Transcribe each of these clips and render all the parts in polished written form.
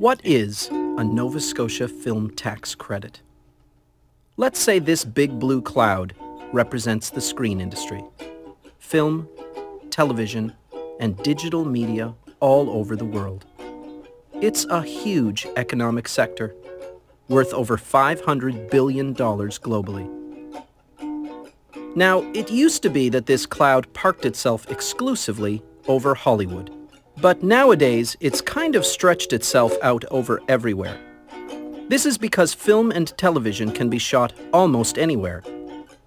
What is a Nova Scotia film tax credit? Let's say this big blue cloud represents the screen industry. Film, television, and digital media all over the world. It's a huge economic sector, worth over $500 billion globally. Now, it used to be that this cloud parked itself exclusively over Hollywood. But nowadays, it's kind of stretched itself out over everywhere. This is because film and television can be shot almost anywhere,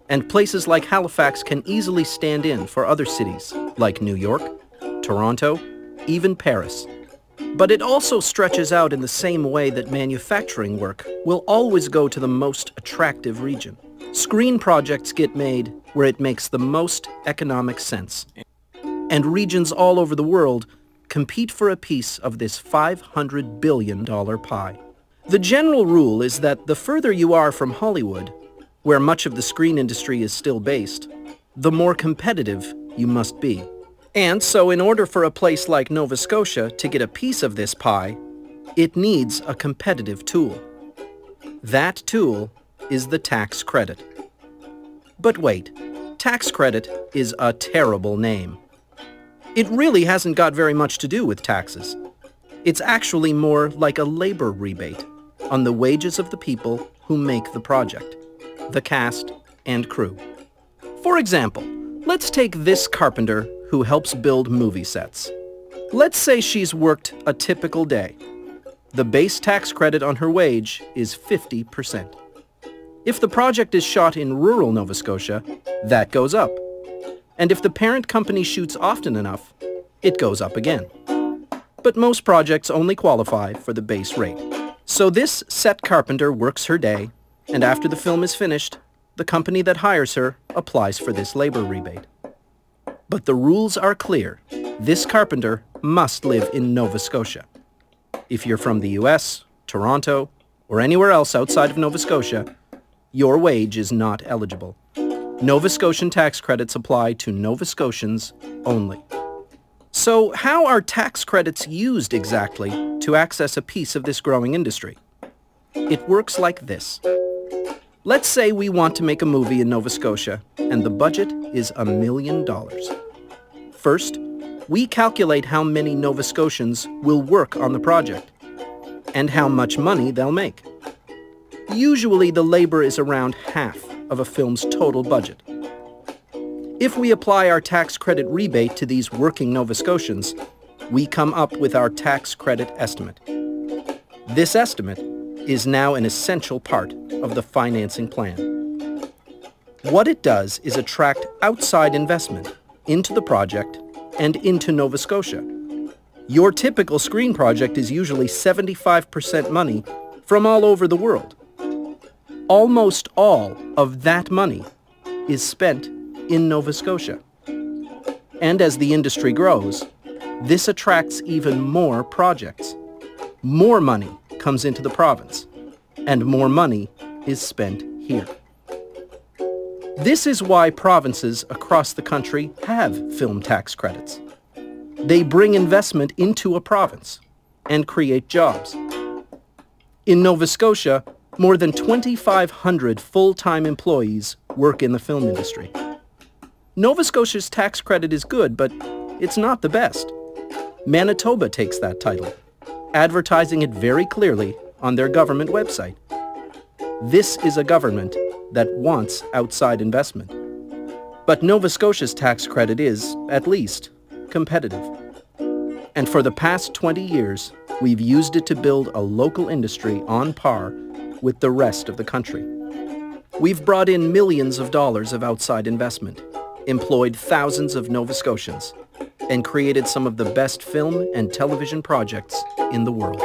and places like Halifax can easily stand in for other cities like New York, Toronto, even Paris. But it also stretches out in the same way that manufacturing work will always go to the most attractive region. Screen projects get made where it makes the most economic sense, and regions all over the world compete for a piece of this $500 billion pie. The general rule is that the further you are from Hollywood, where much of the screen industry is still based, the more competitive you must be. And so in order for a place like Nova Scotia to get a piece of this pie, it needs a competitive tool. That tool is the tax credit. But wait, tax credit is a terrible name. It really hasn't got very much to do with taxes. It's actually more like a labor rebate on the wages of the people who make the project, the cast and crew. For example, let's take this carpenter who helps build movie sets. Let's say she's worked a typical day. The base tax credit on her wage is 50%. If the project is shot in rural Nova Scotia, that goes up. And if the parent company shoots often enough, it goes up again. But most projects only qualify for the base rate. So this set carpenter works her day, and after the film is finished, the company that hires her applies for this labor rebate. But the rules are clear. This carpenter must live in Nova Scotia. If you're from the US, Toronto, or anywhere else outside of Nova Scotia, your wage is not eligible. Nova Scotian tax credits apply to Nova Scotians only. So how are tax credits used exactly to access a piece of this growing industry? It works like this. Let's say we want to make a movie in Nova Scotia, and the budget is $1 million. First, we calculate how many Nova Scotians will work on the project, and how much money they'll make. Usually the labor is around half of a film's total budget. If we apply our tax credit rebate to these working Nova Scotians, we come up with our tax credit estimate. This estimate is now an essential part of the financing plan. What it does is attract outside investment into the project and into Nova Scotia. Your typical screen project is usually 75% money from all over the world. Almost all of that money is spent in Nova Scotia. And as the industry grows, this attracts even more projects. More money comes into the province, and more money is spent here. This is why provinces across the country have film tax credits. They bring investment into a province and create jobs. In Nova Scotia, more than 2,500 full-time employees work in the film industry. Nova Scotia's tax credit is good, but it's not the best. Manitoba takes that title, advertising it very clearly on their government website. This is a government that wants outside investment. But Nova Scotia's tax credit is, at least, competitive. And for the past 20 years, we've used it to build a local industry on par with the rest of the country. We've brought in millions of dollars of outside investment, employed thousands of Nova Scotians, and created some of the best film and television projects in the world.